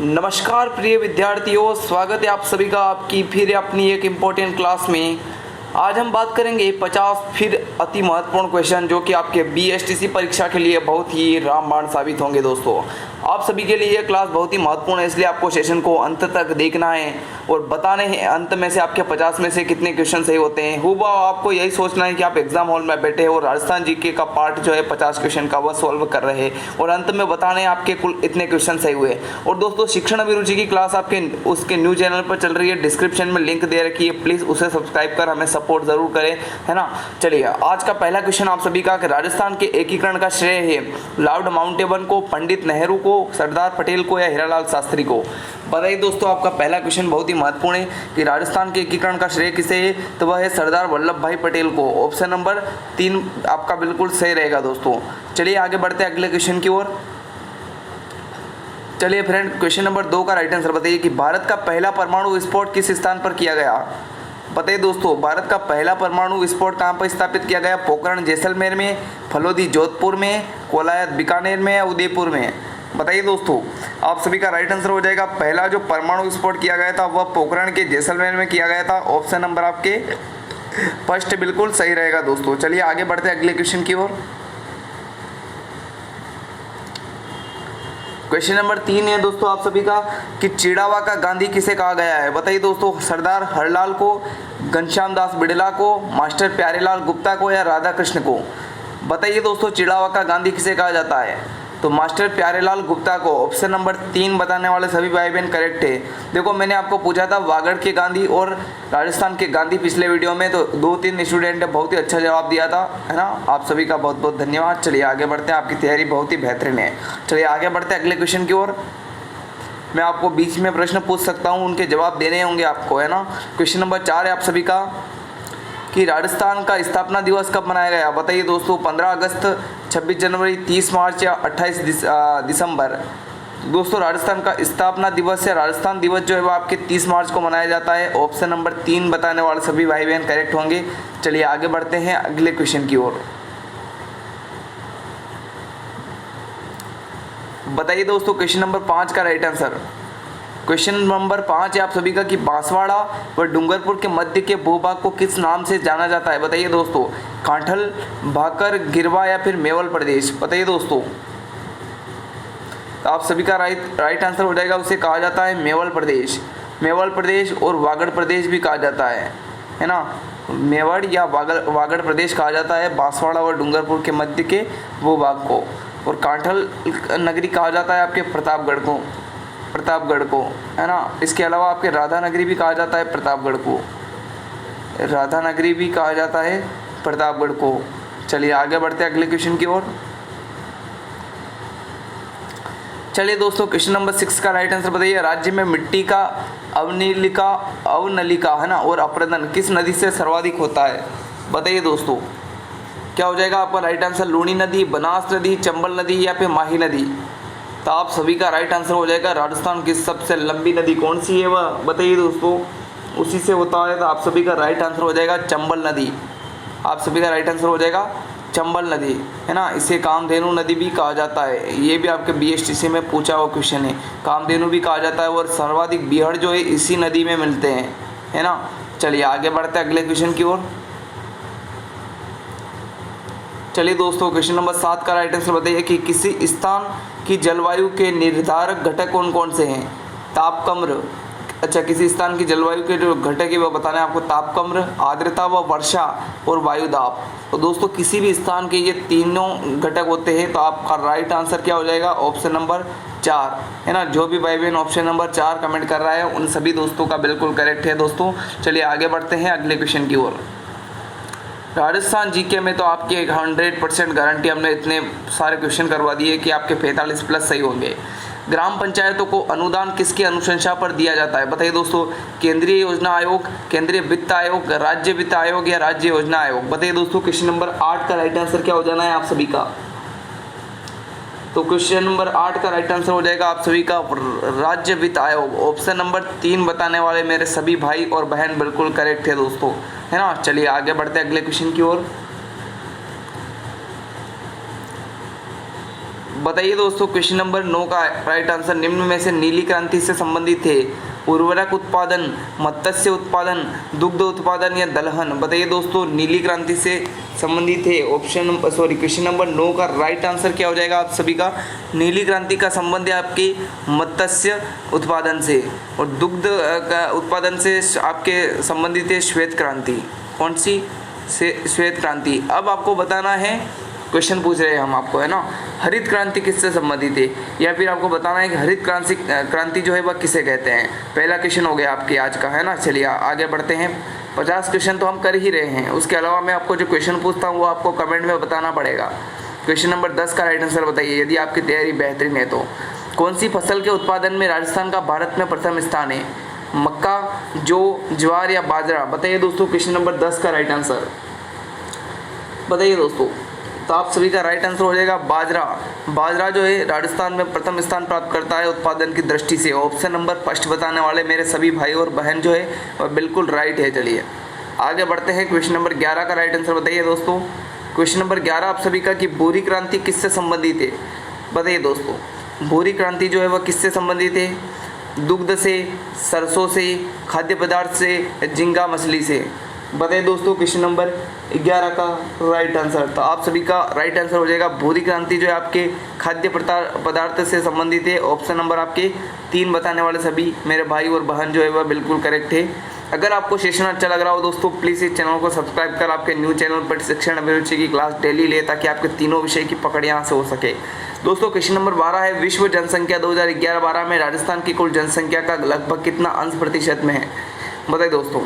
नमस्कार प्रिय विद्यार्थियों, स्वागत है आप सभी का आपकी फिर अपनी एक इम्पोर्टेंट क्लास में। आज हम बात करेंगे 50 फिर अति महत्वपूर्ण क्वेश्चन जो कि आपके बीएसटीसी परीक्षा के लिए बहुत ही रामबाण साबित होंगे। दोस्तों आप सभी के लिए यह क्लास बहुत ही महत्वपूर्ण है, इसलिए आपको सेशन को अंत तक देखना है और बताने हैं अंत में से आपके 50 में से कितने क्वेश्चन सही होते हैं। हुआ आपको यही सोचना है कि आप एग्जाम हॉल में बैठे और राजस्थान जीके का पार्ट जो है 50 क्वेश्चन का वह सॉल्व कर रहे हैं और अंत में बताने हैं आपके कुल इतने क्वेश्चन सही हुए। और दोस्तों शिक्षण अभिरुचि की क्लास आपके उसके न्यू चैनल पर चल रही है, डिस्क्रिप्शन में लिंक दे रखी है, प्लीज़ उसे सब्सक्राइब कर हमें सपोर्ट जरूर करें, है ना। चलिए आज का पहला क्वेश्चन आप सभी का कि राजस्थान के एकीकरण का श्रेय है लॉर्ड माउंटेबन को, पंडित नेहरू को, सरदार पटेल को या हीरालाल शास्त्री को। बताइए दोस्तों, आपका पहला क्वेश्चन बहुत ही महत्वपूर्ण है कि राजस्थान के एकीकरण का श्रेय किसे है, तो वह है सरदार वल्लभ भाई पटेल को। ऑप्शन नंबर 3 आपका बिल्कुल सही रहेगा दोस्तों। चलिए आगे बढ़ते हैं अगले क्वेश्चन की ओर। चलिए फ्रेंड, क्वेश्चन नंबर 2 का राइट आंसर बताइए कि भारत का पहला परमाणु विस्फोट किस स्थान पर किया गया। बताइए दोस्तों, भारत का पहला परमाणु विस्फोट कहाँ पर स्थापित किया गया। पोखरण जैसलमेर में, फलोदी जोधपुर में, कोलायत बीकानेर में या उदयपुर में। बताइए दोस्तों, आप सभी का राइट आंसर हो जाएगा पहला जो परमाणु विस्फोट किया गया था वह पोखरण के जैसलमेर में किया गया था। ऑप्शन नंबर आपके फर्स्ट बिल्कुल सही रहेगा दोस्तों। चलिए आगे बढ़ते हैं अगले क्वेश्चन की ओर। क्वेश्चन नंबर 3 है दोस्तों आप सभी का कि चिड़ावा का गांधी किसे कहा गया है। बताइए दोस्तों, सरदार हरलाल को, घनश्याम दास बिड़ला को, मास्टर प्यारेलाल गुप्ता को या राधा कृष्ण को। बताइए दोस्तों, चिड़ावा का गांधी किसे कहा जाता है, तो मास्टर प्यारेलाल गुप्ता को। ऑप्शन नंबर 3 बताने वाले सभी भाई बहन करेक्ट है। देखो मैंने आपको पूछा था वागड़ के गांधी और राजस्थान के गांधी पिछले वीडियो में, तो 2-3 स्टूडेंट ने बहुत ही अच्छा जवाब दिया था, है ना। आप सभी का बहुत बहुत धन्यवाद। चलिए आगे बढ़ते हैं, आपकी तैयारी बहुत ही बेहतरीन है। चलिए आगे बढ़ते हैं अगले क्वेश्चन की ओर। मैं आपको बीच में प्रश्न पूछ सकता हूँ, उनके जवाब देने होंगे आपको, है ना। क्वेश्चन नंबर 4 है आप सभी का कि राजस्थान का स्थापना दिवस कब मनाया गया। बताइए दोस्तों, 15 अगस्त, 26 जनवरी, 30 मार्च या 28 दिसंबर। दोस्तों राजस्थान का स्थापना दिवस या राजस्थान दिवस जो है वो आपके 30 मार्च को मनाया जाता है। ऑप्शन नंबर 3 बताने वाले सभी भाई बहन करेक्ट होंगे। चलिए आगे बढ़ते हैं अगले क्वेश्चन की ओर। बताइए दोस्तों, क्वेश्चन नंबर 5 का राइट आंसर। क्वेश्चन नंबर 5 है आप सभी का कि बांसवाड़ा व डूंगरपुर के मध्य के भूभाग को किस नाम से जाना जाता है। बताइए दोस्तों, कांठल, भाकर, गिरवा या फिर मेवल प्रदेश। बताइए दोस्तों, तो आप सभी का राइट आंसर हो जाएगा, उसे कहा जाता है मेवल प्रदेश। मेवल प्रदेश और वागड़ प्रदेश भी कहा जाता है ना। मेवाड़ या वागड़ प्रदेश कहा जाता है बांसवाड़ा व डूंगरपुर के मध्य के भूभाग को। और कांठल नगरी कहा जाता है आपके प्रतापगढ़ को, है ना। इसके अलावा आपके राधा नगरी भी कहा जाता है प्रतापगढ़ को, राधा नगरी भी कहा जाता है प्रतापगढ़ को। चलिए आगे बढ़ते हैं अगले क्वेश्चन की ओर। चलिए दोस्तों, क्वेश्चन नंबर 6 का राइट आंसर बताइए। राज्य में मिट्टी का अवनलिका है ना और अप्रदन किस नदी से सर्वाधिक होता है। बताइए दोस्तों, क्या हो जाएगा आपका राइट आंसर। लूनी नदी, बनास नदी, चंबल नदी या फिर माही नदी। तो आप सभी का राइट आंसर हो जाएगा राजस्थान की सबसे लंबी नदी कौन सी है वह। बताइए दोस्तों, उसी से होता है, तो आप सभी का राइट आंसर हो जाएगा चंबल नदी। आप सभी का राइट आंसर हो जाएगा चंबल नदी, है ना। इसे कामधेनु नदी भी कहा जाता है, ये भी आपके बीएसटीसी में पूछा हुआ क्वेश्चन है। कामधेनु भी कहा जाता है और सर्वाधिक बीहड़ जो है इसी नदी में मिलते हैं, है ना। चलिए आगे बढ़ते हैं अगले क्वेश्चन की ओर। चलिए दोस्तों, क्वेश्चन नंबर 7 का राइट आंसर बताइए कि किसी स्थान की जलवायु के निर्धारक घटक कौन कौन से हैं। तापक्रम, अच्छा किसी स्थान की जलवायु के जो घटक है वह बताना है आपको। तापक्रम, आर्द्रता व वर्षा और वायु दाब। तो दोस्तों किसी भी स्थान के ये तीनों घटक होते हैं, तो आपका राइट आंसर क्या हो जाएगा। ऑप्शन नंबर 4, है ना। जो भी भाई बहन ऑप्शन नंबर 4 कमेंट कर रहा है उन सभी दोस्तों का बिल्कुल करेक्ट है दोस्तों। चलिए आगे बढ़ते हैं अगले क्वेश्चन की ओर। राजस्थान जीके में तो आपकी 100% गारंटी, हमने इतने सारे क्वेश्चन करवा दिए कि आपके 45+ सही होंगे। ग्राम पंचायतों को अनुदान किसकी अनुशंसा पर दिया जाता है। बताइए दोस्तों, केंद्रीय योजना आयोग, केंद्रीय वित्त आयोग, राज्य वित्त आयोग या राज्य योजना आयोग। बताइए दोस्तों, क्वेश्चन नंबर 8 का राइट आंसर क्या हो जाना है आप सभी का। तो क्वेश्चन नंबर 8 का राइट आंसर हो जाएगा आप सभी का राज्य वित्त आयोग। ऑप्शन नंबर 3 बताने वाले मेरे सभी भाई और बहन बिल्कुल करेक्ट है दोस्तों, है ना। चलिए आगे बढ़ते हैं अगले क्वेश्चन की ओर। बताइए दोस्तों क्वेश्चन नंबर 9 का राइट आंसर निम्न में से नीली क्रांति से संबंधित है। उर्वरक उत्पादन, मत्स्य उत्पादन, दुग्ध उत्पादन या दलहन। बताइए दोस्तों नीली क्रांति से संबंधित है क्वेश्चन नंबर 9 का राइट आंसर क्या हो जाएगा आप सभी का? नीली क्रांति का संबंध है आपके मत्स्य उत्पादन से, और दुग्ध का उत्पादन से आपके संबंधित है श्वेत क्रांति। कौन सी? श्वेत क्रांति। अब आपको बताना है, क्वेश्चन पूछ रहे हैं हम आपको, है ना, हरित क्रांति किससे संबंधित है, या फिर आपको बताना है कि हरित क्रांति जो है वह किसे कहते हैं। पहला क्वेश्चन हो गया आपके आज का, है ना। चलिए आगे बढ़ते हैं। 50 क्वेश्चन तो हम कर ही रहे हैं, उसके अलावा मैं आपको जो क्वेश्चन पूछता हूँ वो आपको कमेंट में बताना पड़ेगा। क्वेश्चन नंबर 10 का राइट आंसर बताइए यदि आपकी तैयारी बेहतरीन है तो। कौन सी फसल के उत्पादन में राजस्थान का भारत में प्रथम स्थान है? मक्का, जौ, ज्वार या बाजरा। बताइए दोस्तों क्वेश्चन नंबर 10 का राइट आंसर बताइए दोस्तों। तो आप सभी का राइट आंसर हो जाएगा बाजरा। बाजरा जो है राजस्थान में प्रथम स्थान प्राप्त करता है उत्पादन की दृष्टि से। ऑप्शन नंबर फर्स्ट बताने वाले मेरे सभी भाई और बहन जो है वह बिल्कुल राइट है। चलिए आगे बढ़ते हैं। क्वेश्चन नंबर 11 का राइट आंसर बताइए दोस्तों। क्वेश्चन नंबर 11 आप सभी का कि भूरी क्रांति किससे संबंधित है? बताइए दोस्तों भूरी क्रांति जो है वह किससे संबंधित है? दुग्ध से, सरसों से, खाद्य पदार्थ से, झींगा मछली से। बताइए दोस्तों क्वेश्चन नंबर 11 का राइट आंसर। तो आप सभी का राइट आंसर हो जाएगा भूरी क्रांति जो है आपके खाद्य पदार्थ से संबंधित है। ऑप्शन नंबर आपके 3 बताने वाले सभी मेरे भाई और बहन जो है वह बिल्कुल करेक्ट है। अगर आपको सेशन अच्छा लग रहा हो दोस्तों प्लीज़ इस चैनल को सब्सक्राइब कर आपके न्यू चैनल पर शिक्षण अभिरुचि की क्लास डेली ले, ताकि आपके तीनों विषय की पकड़ यहाँ से हो सके। दोस्तों क्वेश्चन नंबर 12 है विश्व जनसंख्या 2011-12 में राजस्थान की कुल जनसंख्या का लगभग कितना अंश प्रतिशत में है? बताइए दोस्तों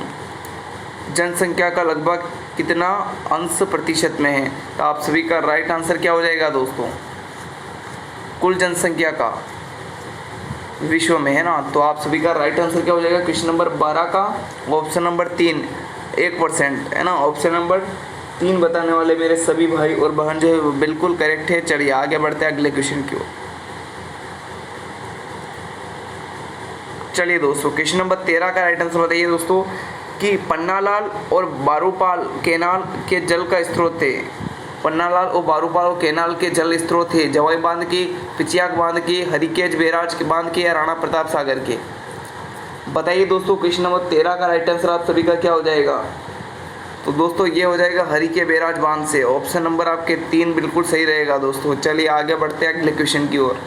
जनसंख्या का लगभग कितना अंश प्रतिशत में है? तो आप सभी का राइट आंसर क्या हो जाएगा दोस्तों? कुल जनसंख्या का विश्व में, है ना। तो आप सभी का राइट आंसर क्या हो जाएगा क्वेश्चन नंबर 12 का? ऑप्शन नंबर 3 1%, है ना। ऑप्शन नंबर 3 बताने वाले मेरे सभी भाई और बहन जो है वो बिल्कुल करेक्ट है। चलिए आगे बढ़ते हैं अगले क्वेश्चन की ओर। चलिए दोस्तों क्वेश्चन नंबर 13 का राइट आंसर बताइए दोस्तों कि पन्नालाल और बारूपाल केनाल के जल का स्रोत थे। पन्नालाल और बारूपाल केनाल के जल स्रोत थे जवाई बांध के, पिचियाक बांध के, हरिकेश बैराज के बांध के या राणा प्रताप सागर के। बताइए दोस्तों क्वेश्चन नंबर 13 का राइट आंसर आप सभी का क्या हो जाएगा? तो दोस्तों ये हो जाएगा हरिके बैराज बांध से। ऑप्शन नंबर आपके 3 बिल्कुल सही रहेगा दोस्तों। चलिए आगे बढ़ते हैं अगले क्वेश्चन की ओर।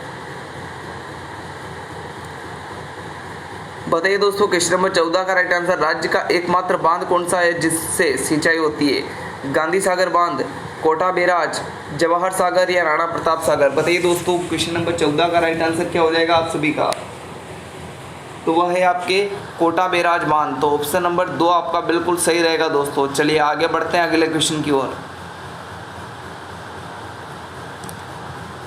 बताइए दोस्तों क्वेश्चन नंबर 14 का राइट आंसर राज्य का एकमात्र बांध कौन सा है जिससे सिंचाई होती है? गांधी सागर बांध, कोटा बैराज, जवाहर सागर या राणा प्रताप सागर। बताइए दोस्तों क्वेश्चन नंबर 14 का राइट आंसर क्या हो जाएगा आप सभी का? तो वह है आपके कोटा बैराज बांध। तो ऑप्शन नंबर 2 आपका बिल्कुल सही रहेगा दोस्तों। चलिए आगे बढ़ते हैं अगले क्वेश्चन की ओर।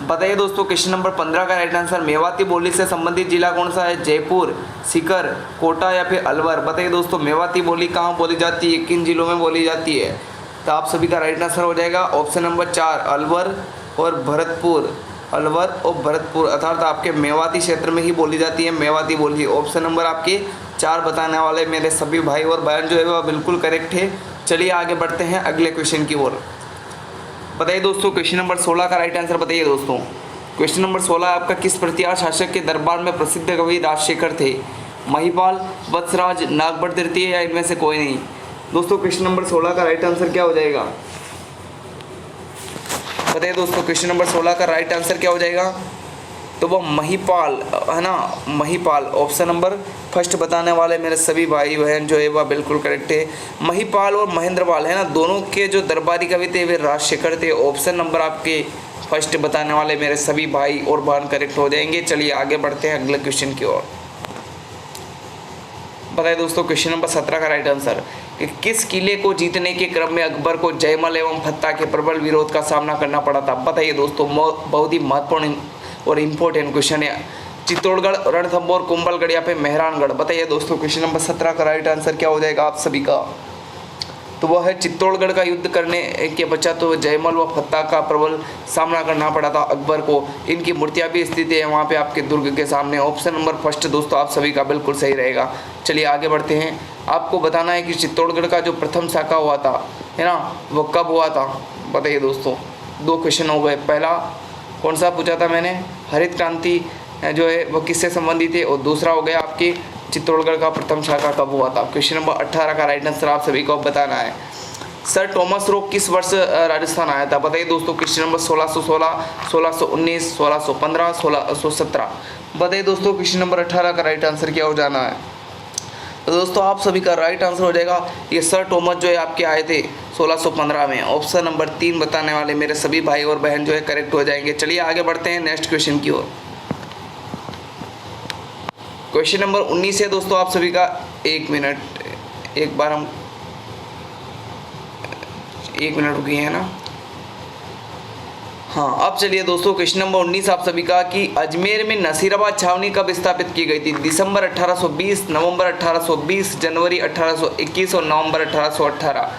बताइए दोस्तों क्वेश्चन नंबर 15 का राइट आंसर मेवाती बोली से संबंधित जिला कौन सा है? जयपुर, सीकर, कोटा या फिर अलवर। बताइए दोस्तों मेवाती बोली कहाँ बोली जाती है, किन जिलों में बोली जाती है? तो आप सभी का राइट आंसर हो जाएगा ऑप्शन नंबर 4 अलवर और भरतपुर। अलवर और भरतपुर अर्थात आपके मेवाती क्षेत्र में ही बोली जाती है मेवाती बोली। ऑप्शन नंबर आपके 4 बताने वाले मेरे सभी भाई और बहन जो है वह बिल्कुल करेक्ट है। चलिए आगे बढ़ते हैं अगले क्वेश्चन की ओर। बताइए दोस्तों क्वेश्चन नंबर 16 का राइट आंसर बताइए दोस्तों। क्वेश्चन नंबर 16 आपका किस प्रतिहार शासक के दरबार में प्रसिद्ध कवि राजशेखर थे? महिपाल, वत्सराज, नागभट्ट तृतीय या इनमें से कोई नहीं। दोस्तों क्वेश्चन नंबर 16 का राइट आंसर क्या हो जाएगा? बताइए दोस्तों क्वेश्चन नंबर 16 का राइट आंसर क्या हो जाएगा? तो वो महिपाल, है ना, महिपाल। ऑप्शन नंबर फर्स्ट बताने वाले मेरे सभी भाई बहन जो है वह बिल्कुल करेक्ट है। महिपाल और महेंद्रपाल, है ना, दोनों के जो दरबारी कवि थे वे राजशेखर थे। ऑप्शन नंबर आपके फर्स्ट बताने वाले मेरे सभी भाई और बहन करेक्ट हो जाएंगे। चलिए आगे बढ़ते हैं अगले क्वेश्चन की ओर। बताइए दोस्तों क्वेश्चन नंबर 17 का राइट आंसर कि किस किले को जीतने के क्रम में अकबर को जयमल एवं फत्ता के प्रबल विरोध का सामना करना पड़ा था? बताइए दोस्तों बहुत ही महत्वपूर्ण और इम्पोर्टेंट क्वेश्चन है। चित्तौड़गढ़, रणथंभौर, कुंभलगढ़ या फिर मेहरानगढ़। बताइए दोस्तों क्वेश्चन नंबर 17 का राइट आंसर क्या हो जाएगा आप सभी का? तो वह है चित्तौड़गढ़ का युद्ध करने के पश्चात तो जयमल व फत्ता का प्रबल सामना करना पड़ा था अकबर को। इनकी मूर्तियां भी स्थित है वहाँ पे आपके दुर्ग के सामने। ऑप्शन नंबर फर्स्ट दोस्तों आप सभी का बिल्कुल सही रहेगा। चलिए आगे बढ़ते हैं। आपको बताना है कि चित्तौड़गढ़ का जो प्रथम शाखा हुआ था, है ना, वो कब हुआ था? बताइए दोस्तों 2 क्वेश्चन हो गए। पहला कौन सा पूछा था मैंने, हरित क्रांति जो है वो किससे संबंधित है, और दूसरा हो गया आपके चित्तौड़गढ़ का प्रथम शाखा कब हुआ था। क्वेश्चन नंबर 18 का राइट आंसर आप सभी को बताना है। सर टॉमस रो किस वर्ष राजस्थान आया था, बताइए दोस्तों। Question number 1616, 1619, 1615, 1617। बताइए दोस्तों क्वेश्चन नंबर 18 का राइट आंसर क्या हो जाना है। तो दोस्तों आप सभी का राइट आंसर हो जाएगा ये सर टॉमस जो है आपके आए थे 1615 में। ऑप्शन नंबर 3 बताने वाले मेरे सभी भाई और बहन जो है करेक्ट हो जाएंगे। चलिए आगे बढ़ते हैं नेक्स्ट क्वेश्चन की ओर। क्वेश्चन नंबर 19 है दोस्तों आप सभी का। एक मिनट रुकी है ना। हाँ अब चलिए दोस्तों क्वेश्चन नंबर 19 आप सभी का कि अजमेर में नसीराबाद छावनी कब स्थापित की गई थी। दिसंबर 1820, नवंबर 1820, जनवरी 1821 और नवंबर 1818।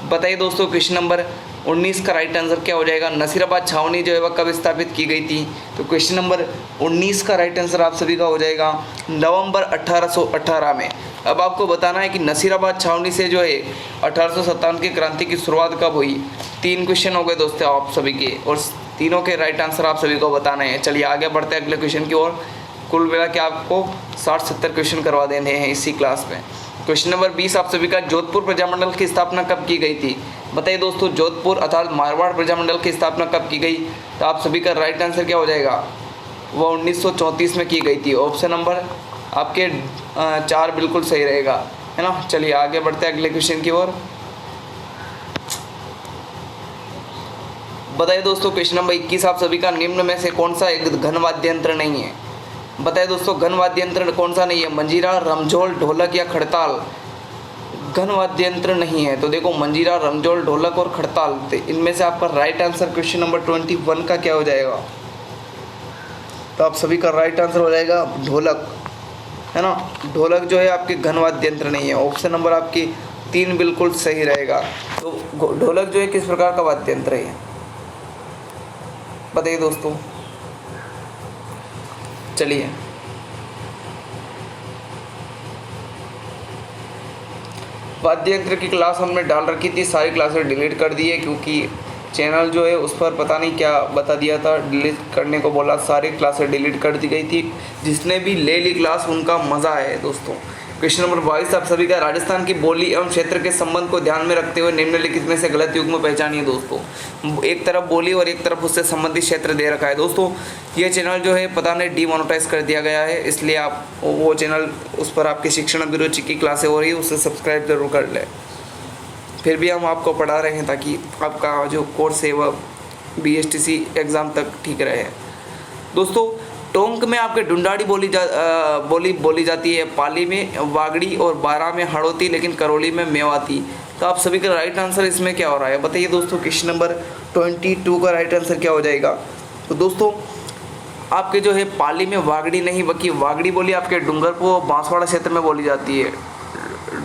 बताइए दोस्तों क्वेश्चन नंबर 19 का राइट आंसर क्या हो जाएगा। नसीराबाद छावनी जो है वह कब स्थापित की गई थी। तो क्वेश्चन नंबर 19 का राइट आंसर आप सभी का हो जाएगा नवंबर 1818 में। अब आपको बताना है कि नसीराबाद छावनी से जो है 1857 की क्रांति की शुरुआत कब हुई। 3 क्वेश्चन हो गए दोस्तों आप सभी के, और तीनों के राइट आंसर आप सभी को बताने हैं। चलिए आगे बढ़ते हैं अगले क्वेश्चन की ओर। कुल मिला के आपको 60-70 क्वेश्चन करवा देने हैं इसी क्लास में। क्वेश्चन नंबर 20 आप सभी का जोधपुर प्रजामंडल की स्थापना कब की गई थी। बताइए दोस्तों जोधपुर अर्थात मारवाड़ प्रजामंडल की स्थापना कब की गई। तो आप सभी का राइट आंसर क्या हो जाएगा, वह 1934 में की गई थी। ऑप्शन नंबर आपके 4 बिल्कुल सही रहेगा, है ना। चलिए आगे बढ़ते हैं अगले क्वेश्चन की ओर। बताइए दोस्तों क्वेश्चन नंबर 21 आप सभी का निम्न में से कौन सा एक घन वाद्य यंत्र नहीं है। बताइए दोस्तों घन वाद्य यंत्र कौन सा नहीं है। मंजीरा, रमझोल, ढोलक या खड़ताल घन वाद्य यंत्र नहीं है। तो देखो मंजीरा, रमझोल, ढोलक और खड़ताल, तो इनमें से आपका राइट आंसर क्वेश्चन नंबर 21 का क्या हो जाएगा। तो आप सभी का राइट आंसर हो जाएगा ढोलक, है ना। ढोलक जो है आपके घन वाद्य यंत्र नहीं है। ऑप्शन नंबर आपकी 3 बिल्कुल सही रहेगा। तो ढोलक जो है किस प्रकार का वाद्य यंत्र है, बताइए दोस्तों। चलिए वाद्य यंत्र की क्लास हमने डाल रखी थी, सारी क्लासेस डिलीट कर दी है क्योंकि चैनल जो है उस पर पता नहीं क्या बता दिया था, डिलीट करने को बोला। सारी क्लासेस डिलीट कर दी गई थी। जिसने भी ले ली क्लास उनका मज़ा है दोस्तों। क्वेश्चन नंबर 22 आप सभी का राजस्थान की बोली एवं क्षेत्र के संबंध को ध्यान में रखते हुए निम्नलिखित में से गलत युग्म पहचानिए। दोस्तों एक तरफ बोली और एक तरफ उससे संबंधित क्षेत्र दे रखा है। दोस्तों ये चैनल जो है पता नहीं डीमोनेटाइज कर दिया गया है, इसलिए आप वो चैनल उस पर आपकी शिक्षण अभिरुचि की क्लासें हो रही है, उसे सब्सक्राइब जरूर कर लें। फिर भी हम आपको पढ़ा रहे हैं ताकि आपका जो कोर्स है वह BSTC एग्ज़ाम तक ठीक रहे। दोस्तों टोंक में आपके ढूंढाड़ी बोली जाती है, पाली में वागड़ी और बारा में हड़ौती, लेकिन करौली में मेवाती। तो आप सभी का राइट आंसर इसमें क्या हो रहा है, बताइए दोस्तों। क्वेश्चन नंबर 22 का राइट आंसर क्या हो जाएगा। तो दोस्तों आपके जो है पाली में वागड़ी नहीं बल्कि वागड़ी बोली आपके डूंगरपुर बांसवाड़ा क्षेत्र में बोली जाती है।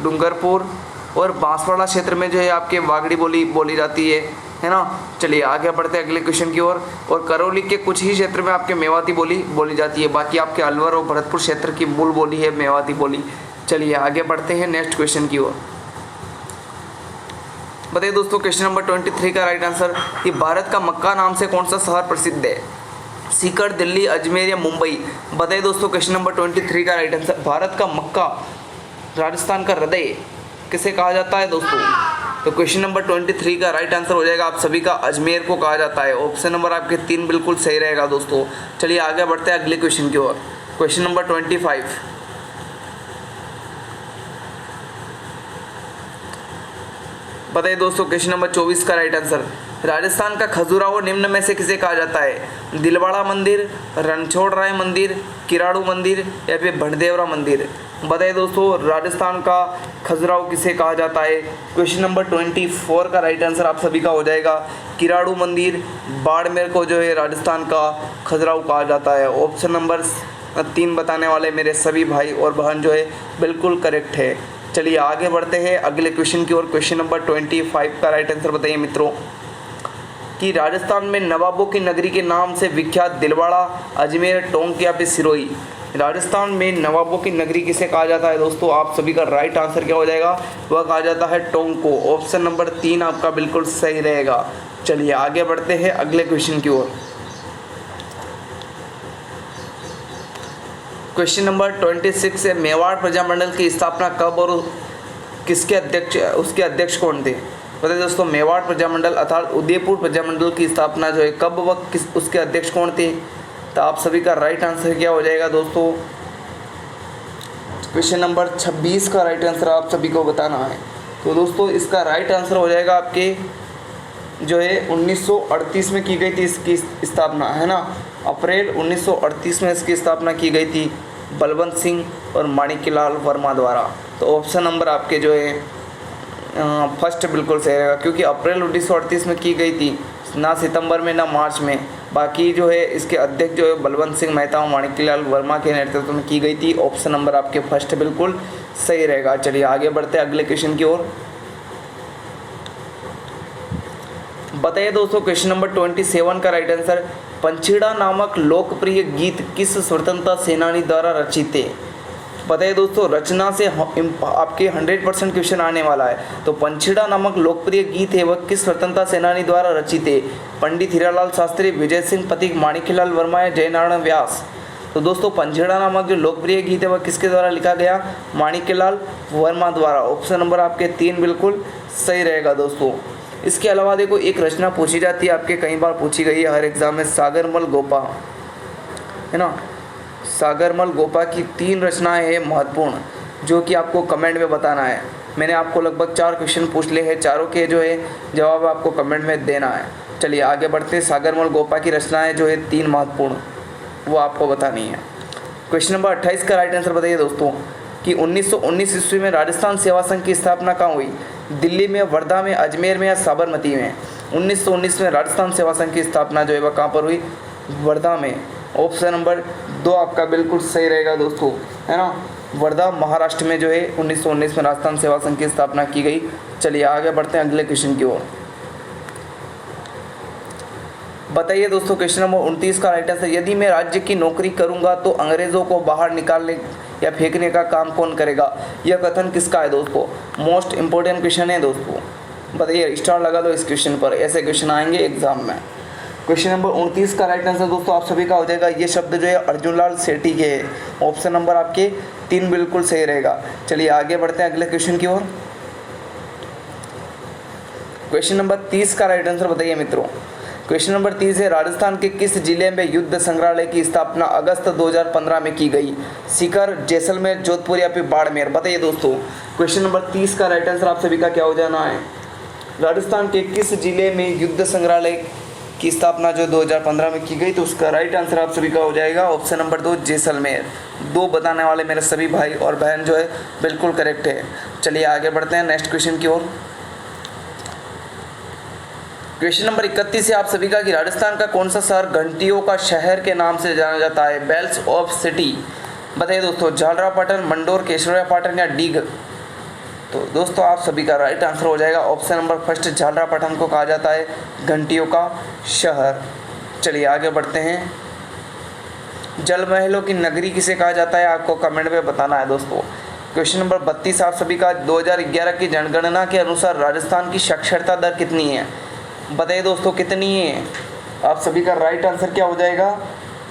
डूंगरपुर और बांसवाड़ा क्षेत्र में जो है आपके वागड़ी बोली जाती है ना। चलिए आगे बढ़ते हैं अगले क्वेश्चन की ओर। और करौली के कुछ ही क्षेत्र में आपके मेवाती बोली जाती है, बाकी आपके अलवर और भरतपुर क्षेत्र की मूल बोली है मेवाती बोली। चलिए आगे बढ़ते हैं नेक्स्ट क्वेश्चन की ओर। बताइए दोस्तों क्वेश्चन नंबर 23 का राइट आंसर कि भारत का मक्का नाम से कौन सा शहर प्रसिद्ध है। सीकर, दिल्ली, अजमेर या मुंबई। बताइए दोस्तों क्वेश्चन नंबर 23 का राइट आंसर भारत का मक्का, राजस्थान का हृदय किसे कहा जाता है दोस्तों। तो क्वेश्चन नंबर 23 का राइट आंसर हो जाएगा आप सभी का अजमेर को कहा जाता है। ऑप्शन नंबर आपके 3 बिल्कुल सही रहेगा दोस्तों। चलिए आगे बढ़ते हैं अगले क्वेश्चन की ओर। Question number 25। बताइए दोस्तों क्वेश्चन नंबर 24 का राइट आंसर राजस्थान का खजुराहो निम्न में से किसे कहा जाता है। दिलवाड़ा मंदिर, रणछोड़ राय मंदिर, किराड़ू मंदिर या फिर भटदेवरा मंदिर। बताइए दोस्तों राजस्थान का खजुराहो किसे कहा जाता है। क्वेश्चन नंबर 24 का राइट आंसर आप सभी का हो जाएगा किराड़ू मंदिर। बाड़मेर को जो है राजस्थान का खजुराहो कहा जाता है। ऑप्शन नंबर 3 बताने वाले मेरे सभी भाई और बहन जो है बिल्कुल करेक्ट है। चलिए आगे बढ़ते हैं अगले क्वेश्चन की ओर। क्वेश्चन नंबर 25 का राइट आंसर बताइए मित्रों कि राजस्थान में नवाबों की नगरी के नाम से विख्यात दिलवाड़ा, अजमेर, टोंक या फिर सिरोही। राजस्थान में नवाबों की नगरी किसे कहा जाता है दोस्तों। आप सभी का राइट आंसर क्या हो जाएगा, वह कहा जाता है टोंक को। ऑप्शन नंबर 3 आपका बिल्कुल सही रहेगा। चलिए आगे बढ़ते हैं अगले क्वेश्चन की ओर। क्वेश्चन नंबर 26 है, मेवाड़ प्रजामंडल की स्थापना कब और किसके अध्यक्ष उसके अध्यक्ष कौन थे? बताइए दोस्तों, मेवाड़ प्रजामंडल अर्थात उदयपुर प्रजामंडल की स्थापना जो है कब व किस उसके अध्यक्ष कौन थे? तो आप सभी का राइट आंसर क्या हो जाएगा दोस्तों? क्वेश्चन नंबर 26 का राइट आंसर आप सभी को बताना है। तो दोस्तों इसका राइट आंसर हो जाएगा आपके जो है 1938 में की गई थी इसकी स्थापना, है ना। अप्रैल 1938 में इसकी स्थापना की गई थी बलवंत सिंह और माणिक्यलाल वर्मा द्वारा। तो ऑप्शन नंबर आपके जो है फर्स्ट बिल्कुल सही रहेगा, क्योंकि अप्रैल 1938 में की गई थी, ना सितंबर में ना मार्च में। बाकी जो है इसके अध्यक्ष जो है बलवंत सिंह मेहता और माणिक्यलाल वर्मा के नेतृत्व में की गई थी। ऑप्शन नंबर आपके फर्स्ट बिल्कुल सही रहेगा। चलिए आगे बढ़ते हैं अगले क्वेश्चन की ओर। बताइए दोस्तों, क्वेश्चन नंबर 27 का राइट आंसर, पंछीड़ा नामक लोकप्रिय गीत किस स्वतंत्रता सेनानी द्वारा रचित है? बताइए दोस्तों, रचना से आपके 100% क्वेश्चन आने वाला है। तो पंछीड़ा नामक लोकप्रिय गीत है वह किस स्वतंत्रता सेनानी द्वारा रचित है? पंडित हीरालाल शास्त्री, विजय सिंह पथिक, माणिक्यलाल वर्मा या जयनारायण व्यास? तो दोस्तों पंछीड़ा नामक जो लोकप्रिय गीत है वह किसके द्वारा लिखा गया? माणिक्यलाल वर्मा द्वारा। ऑप्शन नंबर आपके 3 बिल्कुल सही रहेगा दोस्तों। इसके अलावा देखो एक रचना पूछी जाती है, आपके कई बार पूछी गई है हर एग्जाम में, सागरमल गोपा, है ना। सागरमल गोपा की 3 रचनाएं हैं महत्वपूर्ण, जो कि आपको कमेंट में बताना है। मैंने आपको लगभग 4 क्वेश्चन पूछ लिए हैं, चारों के जो है जवाब आपको कमेंट में देना है। चलिए आगे बढ़ते हैं। सागरमल गोपा की रचनाएं जो है 3 महत्वपूर्ण, वो आपको बतानी है। क्वेश्चन नंबर 28 का राइट आंसर बताइए दोस्तों कि 1919 ईस्वी में राजस्थान सेवा संघ की स्थापना कहाँ हुई? दिल्ली में, वर्धा में, अजमेर में या साबरमती में? 1919 में राजस्थान सेवा संघ की स्थापना जो है वह कहाँ पर हुई? वर्धा में। ऑप्शन नंबर 2 आपका बिल्कुल सही रहेगा दोस्तों, है ना। वर्धा महाराष्ट्र में जो है 1919 में राजस्थान सेवा संघ की स्थापना की गई। चलिए आगे बढ़ते हैं अगले क्वेश्चन की ओर। बताइए दोस्तों, क्वेश्चन नंबर 29 का राइट आंसर, यदि मैं राज्य की नौकरी करूंगा तो अंग्रेजों को बाहर निकालने या फेंकने का काम कौन करेगा? यह कथन किसका है दोस्तों? मोस्ट इंपॉर्टेंट क्वेश्चन है दोस्तों। बताइए, स्टार लगा दो इस क्वेश्चन पर, ऐसे क्वेश्चन आएंगे एग्जाम में। क्वेश्चन नंबर 29 का राइट आंसर दोस्तों आप सभी का हो जाएगा, ये शब्द जो है अर्जुनलाल सेठी के है। ऑप्शन नंबर आपके 3 बिल्कुल सही रहेगा। चलिए आगे बढ़ते हैं अगले क्वेश्चन की ओर। क्वेश्चन नंबर 30 का राइट आंसर बताइए मित्रों। क्वेश्चन नंबर 30 है, राजस्थान के किस जिले में युद्ध संग्रहालय की स्थापना अगस्त 2015 में की गई? सीकर, जैसलमेर, जोधपुर या फिर बाड़मेर? बताइए दोस्तों, क्वेश्चन नंबर 30 का राइट आंसर आप सभी का क्या हो जाना है? राजस्थान के किस जिले में युद्ध संग्रहालय की स्थापना जो 2015 में की गई? तो उसका राइट आंसर आप सभी का हो जाएगा ऑप्शन नंबर 2 जैसलमेर। 2 बताने वाले मेरे सभी भाई और बहन जो है बिल्कुल करेक्ट है। चलिए आगे बढ़ते हैं नेक्स्ट क्वेश्चन की ओर। क्वेश्चन नंबर 31 है आप सभी का कि राजस्थान का कौन सा शहर घंटियों का शहर के नाम से जाना जाता है? Bells of city. बताइए दोस्तों, झालरापाटन, मंडोर, केशरियापाटन या डीग? तो दोस्तों आप सभी का राइट आंसर हो जाएगा ऑप्शन नंबर फर्स्ट, झालरापाटन को कहा जाता है घंटियों का शहर। चलिए आगे बढ़ते हैं। जल महलों की नगरी किसे कहा जाता है? आपको कमेंट में बताना है दोस्तों। क्वेश्चन नंबर 32 आप सभी का, 2011 की जनगणना के अनुसार राजस्थान की साक्षरता दर कितनी है? बताइए दोस्तों कितनी है? आप सभी का राइट आंसर क्या हो जाएगा?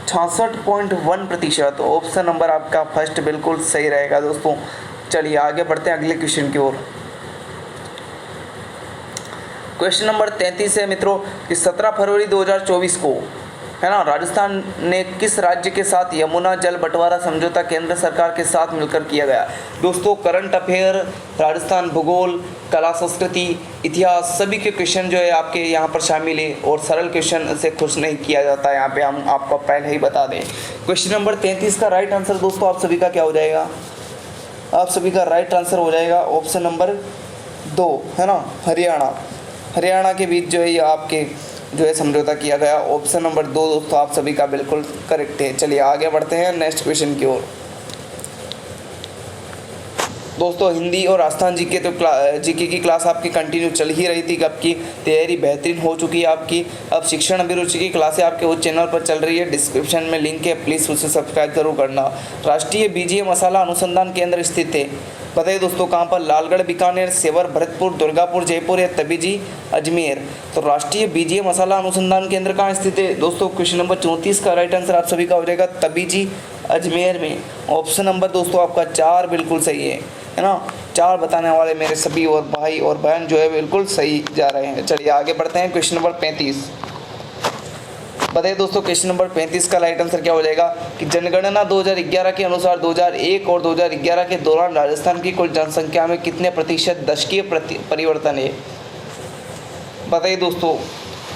66.1%। ऑप्शन नंबर आपका फर्स्ट बिल्कुल सही रहेगा दोस्तों। चलिए आगे बढ़ते हैं अगले क्वेश्चन की ओर। क्वेश्चन नंबर 33 है मित्रों कि 17 फरवरी 2024 को, है ना, राजस्थान ने किस राज्य के साथ यमुना जल बंटवारा समझौता केंद्र सरकार के साथ मिलकर किया गया? दोस्तों करंट अफेयर, राजस्थान भूगोल, कला संस्कृति, इतिहास, सभी के क्वेश्चन जो है आपके यहाँ पर शामिल है और सरल क्वेश्चन से खुश नहीं किया जाता है। यहाँ पे हम आपको पहले ही बता दें। क्वेश्चन नंबर 33 का राइट आंसर दोस्तों आप सभी का क्या हो जाएगा? आप सभी का राइट आंसर हो जाएगा ऑप्शन नंबर 2, है ना, हरियाणा के बीच जो है ये आपके जो है समझौता किया गया। ऑप्शन नंबर 2 दोस्तों आप सभी का बिल्कुल करेक्ट है। चलिए आगे बढ़ते हैं नेक्स्ट क्वेश्चन की ओर। दोस्तों हिंदी और राजस्थान जीके तो जीके की क्लास आपकी कंटिन्यू चल ही रही थी, आपकी तैयारी बेहतरीन हो चुकी है आपकी। अब शिक्षण अभिरुचि की क्लासें आपके उस चैनल पर चल रही है, डिस्क्रिप्शन में लिंक है, प्लीज़ उसे सब्सक्राइब जरूर करना। राष्ट्रीय बीजीय मसाला अनुसंधान केंद्र स्थित है, बताइए दोस्तों कहाँ पर? लालगढ़, बीकानेर, सेवर, भरतपुर, दुर्गापुर, जयपुर या तबीजी, अजमेर? तो राष्ट्रीय बीजीय मसाला अनुसंधान केंद्र कहाँ स्थित है दोस्तों? क्वेश्चन नंबर 34 का राइट आंसर आप सभी का हो जाएगा तबीजी, अजमेर में। ऑप्शन नंबर दोस्तों आपका 4 बिल्कुल सही है ना। 4 बताने वाले मेरे सभी और भाई और बहन जो है बिल्कुल सही जा रहे हैं। चलिए आगे बढ़ते हैं। क्वेश्चन नंबर 35 बताइए दोस्तों, क्वेश्चन नंबर 35 का राइट आंसर क्या हो जाएगा कि जनगणना 2011 के अनुसार 2001 और 2011 के दौरान राजस्थान की कुल जनसंख्या में कितने प्रतिशत दशकीय परिवर्तन है। बताइए दोस्तों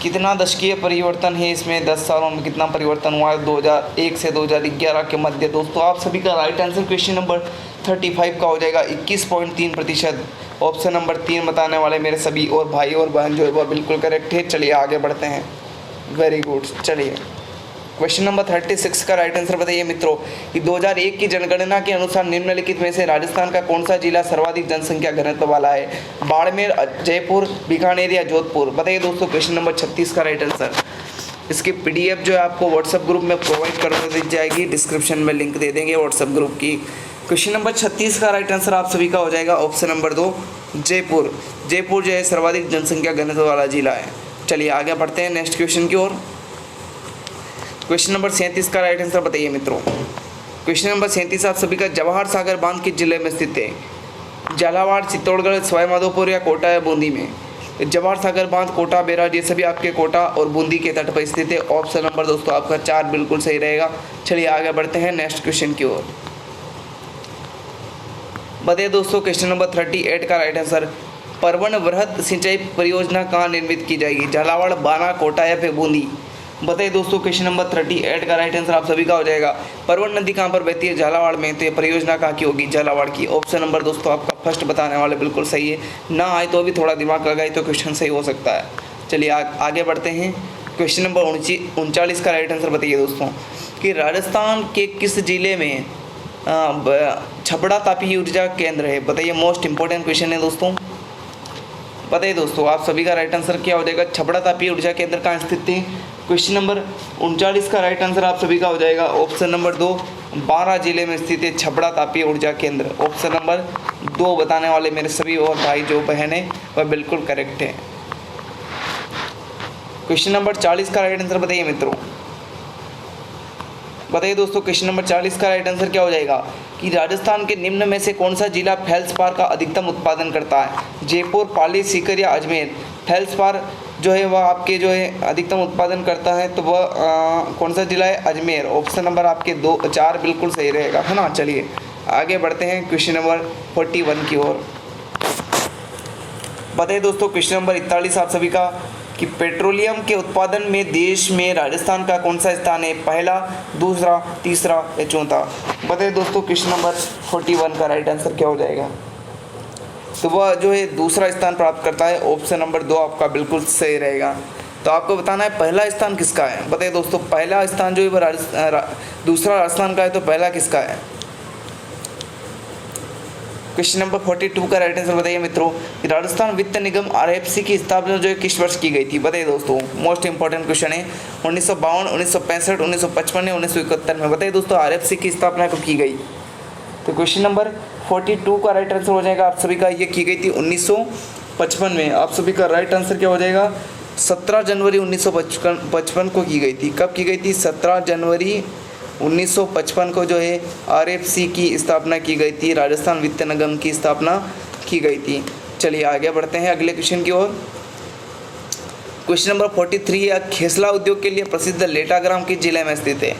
कितना दशकीय परिवर्तन है, इसमें 10 सालों में कितना परिवर्तन हुआ है 2001 से 2011 के मध्य। दोस्तों आप सभी का राइट आंसर क्वेश्चन नंबर 35 का हो जाएगा 21.3%। ऑप्शन नंबर 3 बताने वाले मेरे सभी और भाई और बहन जो है वह बिल्कुल करेक्ट है। चलिए आगे बढ़ते हैं। Very good. चलिए क्वेश्चन नंबर 36 का राइट आंसर बताइए मित्रों कि 2001 की जनगणना के अनुसार निम्नलिखित में से राजस्थान का कौन सा जिला सर्वाधिक जनसंख्या घनत्व वाला है। बाड़मेर, जयपुर, बीकानेर या जोधपुर। बताइए दोस्तों क्वेश्चन नंबर 36 का राइट आंसर। इसकी पीडीएफ जो है आपको व्हाट्सएप ग्रुप में प्रोवाइड करवा दी जाएगी, डिस्क्रिप्शन में लिंक दे देंगे व्हाट्सएप ग्रुप की। क्वेश्चन नंबर 36 का राइट आंसर आप सभी का हो जाएगा ऑप्शन नंबर 2 जयपुर। जयपुर जो है सर्वाधिक जनसंख्या घनत्व वाला जिला है। चलिए आगे बढ़ते हैं नेक्स्ट क्वेश्चन की ओर। क्वेश्चन नंबर 37 का राइट आंसर बताइए मित्रों। क्वेश्चन नंबर 37 आप सभी का जवाहर सागर बांध किस जिले में स्थित है। झालावाड़, चित्तौड़गढ़, सवाईमाधोपुर या कोटा या बूंदी में। जवाहर सागर बांध कोटा, बैराज ये सभी आपके कोटा और बूंदी के तट पर स्थित है। ऑप्शन नंबर दोस्तों आपका 4 बिल्कुल सही रहेगा। चलिए आगे बढ़ते हैं नेक्स्ट क्वेश्चन की ओर। बताइए दोस्तों क्वेश्चन नंबर 38 का राइट आंसर। परवन वृहद सिंचाई परियोजना कहाँ निर्मित की जाएगी। झालावाड़, बाना, कोटा या फिर बूंदी। बताइए दोस्तों क्वेश्चन नंबर 38 का राइट आंसर आप सभी का हो जाएगा। परवन नदी कहाँ पर बहती है। झालावाड़ में। तो ये परियोजना कहाँ की होगी। झालावाड़ की। ऑप्शन नंबर दोस्तों आपका फर्स्ट बताने वाले बिल्कुल सही है। ना आए तो भी थोड़ा दिमाग लगाए तो क्वेश्चन सही हो सकता है। चलिए आगे बढ़ते हैं। क्वेश्चन नंबर 39 का राइट आंसर बताइए दोस्तों कि राजस्थान के किस जिले में छबड़ा तापी ऊर्जा केंद्र है। बताइए मोस्ट इंपॉर्टेंट क्वेश्चन है दोस्तों। बताइए दोस्तों आप सभी का राइट आंसर क्या हो जाएगा। छबड़ा तापी ऊर्जा केंद्र कहाँ स्थित है। क्वेश्चन नंबर 39 का राइट आंसर आप सभी का हो जाएगा ऑप्शन नंबर 2 12 जिले में स्थित है छबड़ा तापी ऊर्जा केंद्र। ऑप्शन नंबर 2 बताने वाले मेरे सभी और भाई जो बहन है वह बिल्कुल करेक्ट है। क्वेश्चन नंबर 40 का राइट आंसर बताइए मित्रों। बताइए दोस्तों क्वेश्चन नंबर 40 का राइट आंसर क्या हो जाएगा कि राजस्थान के निम्न में से कौन सा जिला फेल्सपार का अधिकतम उत्पादन करता है। जयपुर, पाली, सीकर या अजमेर। फेल्सपार जो है वह आपके जो है अधिकतम उत्पादन करता है तो वह कौन सा जिला है। अजमेर। ऑप्शन नंबर आपके 4 बिल्कुल सही रहेगा, है ना। चलिए आगे बढ़ते हैं क्वेश्चन नंबर 41 की ओर। बताइए दोस्तों क्वेश्चन नंबर 41 आप सभी का कि पेट्रोलियम के उत्पादन में देश में राजस्थान का कौन सा स्थान है। पहला, दूसरा, तीसरा या चौथा। बताइए दोस्तों क्वेश्चन नंबर 41 का राइट आंसर क्या हो जाएगा। तो वह जो है दूसरा स्थान प्राप्त करता है। ऑप्शन नंबर 2 आपका बिल्कुल सही रहेगा। तो आपको बताना है पहला स्थान किसका है। बताइए दोस्तों पहला स्थान जो है वह दूसरा राजस्थान का है तो पहला किसका है। क्वेश्चन नंबर 42 का राइट आंसर बताइए मित्रों। राजस्थान वित्त निगम RFC की स्थापना जो है किस वर्ष की गई थी। बताइए दोस्तों मोस्ट इंपॉर्टेंट क्वेश्चन है। 1952, 1965, 1955 या 1971 में। बताइए दोस्तों RFC की स्थापना कब की गई। तो क्वेश्चन नंबर 42 का राइट आंसर हो जाएगा आप सभी का ये की गई थी 1955 में। आप सभी का राइट आंसर क्या हो जाएगा 17 जनवरी 1955 को की गई थी। कब की गई थी 17 जनवरी 1955 को जो है RFC की स्थापना की गई थी। राजस्थान वित्त निगम की स्थापना की गई थी। चलिए आगे बढ़ते हैं अगले क्वेश्चन की ओर। क्वेश्चन नंबर 43 या खेसला उद्योग के लिए प्रसिद्ध लेटाग्राम किस जिले में स्थित है।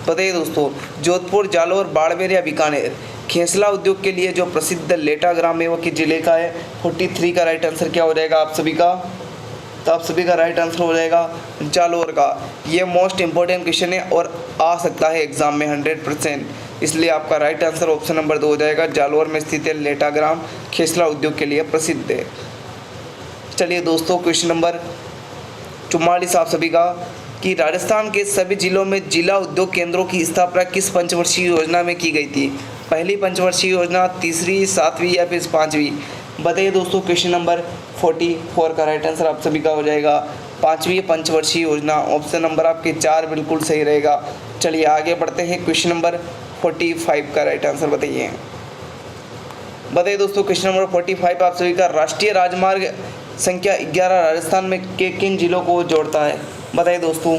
बताइए दोस्तों जोधपुर, जालौर, बाड़मेर या बीकानेर। खेसला उद्योग के लिए जो प्रसिद्ध लेटाग्राम है वो किस जिले का है। 43 का राइट आंसर क्या हो जाएगा आप सभी का। तो आप सभी का राइट आंसर हो जाएगा जालौर का। ये मोस्ट इंपॉर्टेंट क्वेश्चन है और आ सकता है एग्जाम में 100%, इसलिए आपका राइट आंसर ऑप्शन नंबर 2 हो जाएगा। जालौर में स्थित है लेटाग्राम खेसला उद्योग के लिए प्रसिद्ध है। चलिए दोस्तों क्वेश्चन नंबर 44 आप सभी का कि राजस्थान के सभी जिलों में जिला उद्योग केंद्रों की स्थापना किस पंचवर्षीय योजना में की गई थी। पहली पंचवर्षीय योजना, तीसरी, 7वीं या फिर 5वीं। बताइए दोस्तों क्वेश्चन नंबर 44 का राइट आंसर आप सभी का हो जाएगा 5वीं पंचवर्षीय योजना। ऑप्शन नंबर आपके 4 बिल्कुल सही रहेगा। चलिए आगे बढ़ते हैं क्वेश्चन नंबर 45 का राइट आंसर बताइए। बताइए दोस्तों क्वेश्चन नंबर 45 आप सभी का राष्ट्रीय राजमार्ग संख्या 11 राजस्थान में किन जिलों को जोड़ता है। बताइए दोस्तों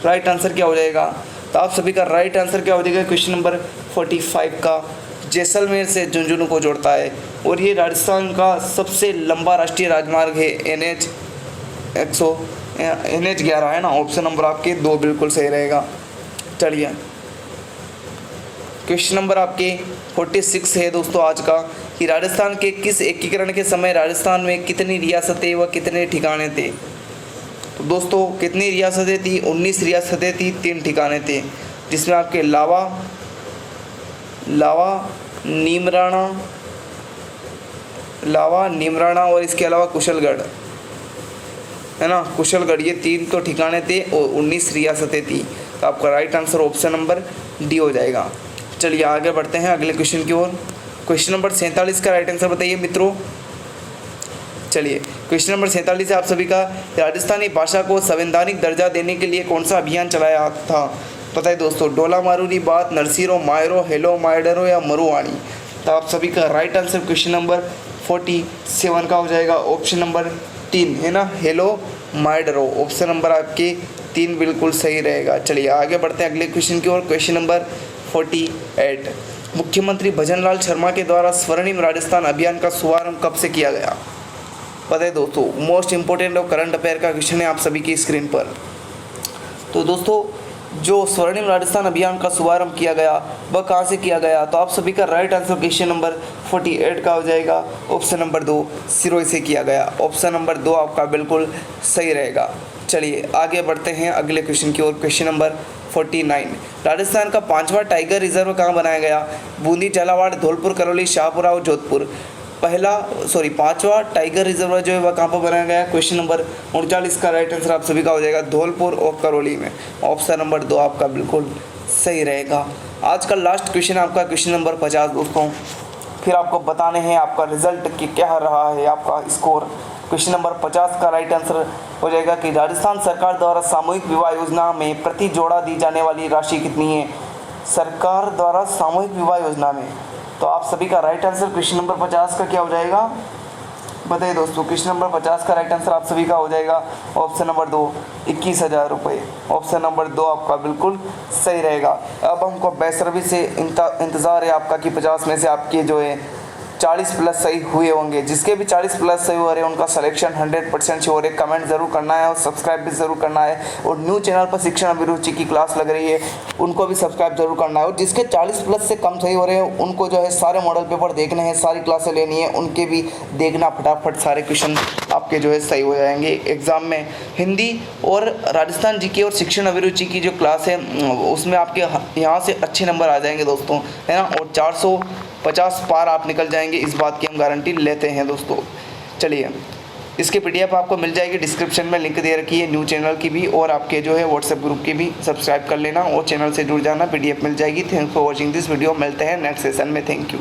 राइट आंसर क्या हो जाएगा। तो आप सभी का राइट आंसर क्या हो जाएगा क्वेश्चन नंबर 45 का, जैसलमेर से झुंझुनू को जोड़ता है। और ये राजस्थान का सबसे लंबा राष्ट्रीय राजमार्ग है, NH 11 है ना। ऑप्शन नंबर आपके 2 बिल्कुल सही रहेगा। चलिए क्वेश्चन नंबर आपके 46 है दोस्तों आज का, कि राजस्थान के किस एकीकरण के समय राजस्थान में कितनी रियासतें व कितने ठिकाने थे। तो दोस्तों कितनी रियासतें थी, 19 रियासतें थी, 3 ठिकाने थे, जिसमें आपके लावा नीमराणा और इसके अलावा कुशलगढ़ है ना, कुशलगढ़, ये 3 तो ठिकाने थे और 19 रियासतें थी। तो आपका right answer option number D हो जाएगा। चलिए आगे बढ़ते हैं अगले क्वेश्चन की ओर। क्वेश्चन नंबर 47 का राइट आंसर बताइए मित्रों। चलिए क्वेश्चन नंबर 47 है आप सभी का, राजस्थानी भाषा को संवैधानिक दर्जा देने के लिए कौन सा अभियान चलाया था। पता है दोस्तों, डोला मारूरी बात, नरसिरो मायरो, हेलो मायडरो या मरुवाणी। तो आप सभी का राइट आंसर क्वेश्चन नंबर 47 का हो जाएगा, ऑप्शन नंबर 3 है ना, हेलो मायडरो। ऑप्शन नंबर आपके 3 बिल्कुल सही रहेगा। चलिए आगे बढ़ते हैं अगले क्वेश्चन की ओर। क्वेश्चन नंबर 48, मुख्यमंत्री भजनलाल शर्मा के द्वारा स्वर्णिम राजस्थान अभियान का शुभारंभ कब से किया गया। पता है दोस्तों, मोस्ट इंपॉर्टेंट और करंट अफेयर का क्वेश्चन है आप सभी की स्क्रीन पर। तो दोस्तों जो स्वर्णिम राजस्थान अभियान का शुभारंभ किया गया वह कहाँ से किया गया। तो आप सभी का राइट आंसर क्वेश्चन नंबर 48 का हो जाएगा, ऑप्शन नंबर 2 सिरोही से किया गया। ऑप्शन नंबर 2 आपका बिल्कुल सही रहेगा। चलिए आगे बढ़ते हैं अगले क्वेश्चन की ओर। क्वेश्चन नंबर 49, राजस्थान का 5वां टाइगर रिजर्व कहाँ बनाया गया। बूंदी, झालावाड़, धौलपुर, करौली, शाहपुरा और जोधपुर। 5वां टाइगर रिजर्व जो है वह कहाँ पर बनाया गया। क्वेश्चन नंबर 39 का राइट आंसर आप सभी का हो जाएगा, धौलपुर और करौली में। ऑप्शन नंबर 2 आपका बिल्कुल सही रहेगा। आज का लास्ट क्वेश्चन आपका क्वेश्चन नंबर 50 दोस्तों, फिर आपको बताने हैं आपका रिजल्ट कि क्या रहा है आपका स्कोर। क्वेश्चन नंबर 50 का राइट आंसर हो जाएगा कि राजस्थान सरकार द्वारा सामूहिक विवाह योजना में प्रति जोड़ा दी जाने वाली राशि कितनी है। सरकार द्वारा सामूहिक विवाह योजना में, तो आप सभी का राइट आंसर क्वेश्चन नंबर 50 का क्या हो जाएगा बताइए दोस्तों। क्वेश्चन नंबर 50 का राइट आंसर आप सभी का हो जाएगा, ऑप्शन नंबर 2 21,000 रुपये। ऑप्शन नंबर 2 आपका बिल्कुल सही रहेगा। अब हमको बेसब्री से इंतज़ार है आपका कि 50 में से आपके जो है 40 प्लस सही हुए होंगे। जिसके भी 40 प्लस सही हो रहे हैं उनका सिलेक्शन 100% श्योर है। कमेंट जरूर करना है और सब्सक्राइब भी जरूर करना है। और न्यू चैनल पर शिक्षण अभिरुचि की क्लास लग रही है, उनको भी सब्सक्राइब जरूर करना है। और जिसके 40 प्लस से कम सही हो रहे हैं उनको जो है सारे मॉडल पेपर देखने हैं, सारी क्लासें लेनी है, उनके भी देखना, फटाफट सारे क्वेश्चन आपके जो है सही हो जाएंगे एग्जाम में। हिंदी और राजस्थान जीके और शिक्षण अभिरुचि की जो क्लास है उसमें आपके यहाँ से अच्छे नंबर आ जाएंगे दोस्तों, है ना। और 450 पार आप निकल जाएंगे, इस बात की हम गारंटी लेते हैं दोस्तों। चलिए इसकी PDF आपको मिल जाएगी, डिस्क्रिप्शन में लिंक दे रखी है न्यू चैनल की भी, और आपके जो है व्हाट्सएप ग्रुप की भी। सब्सक्राइब कर लेना और चैनल से जुड़ जाना, PDF मिल जाएगी। Thanks for watching this video. मिलते हैं नेक्स्ट सेशन में। Thank you.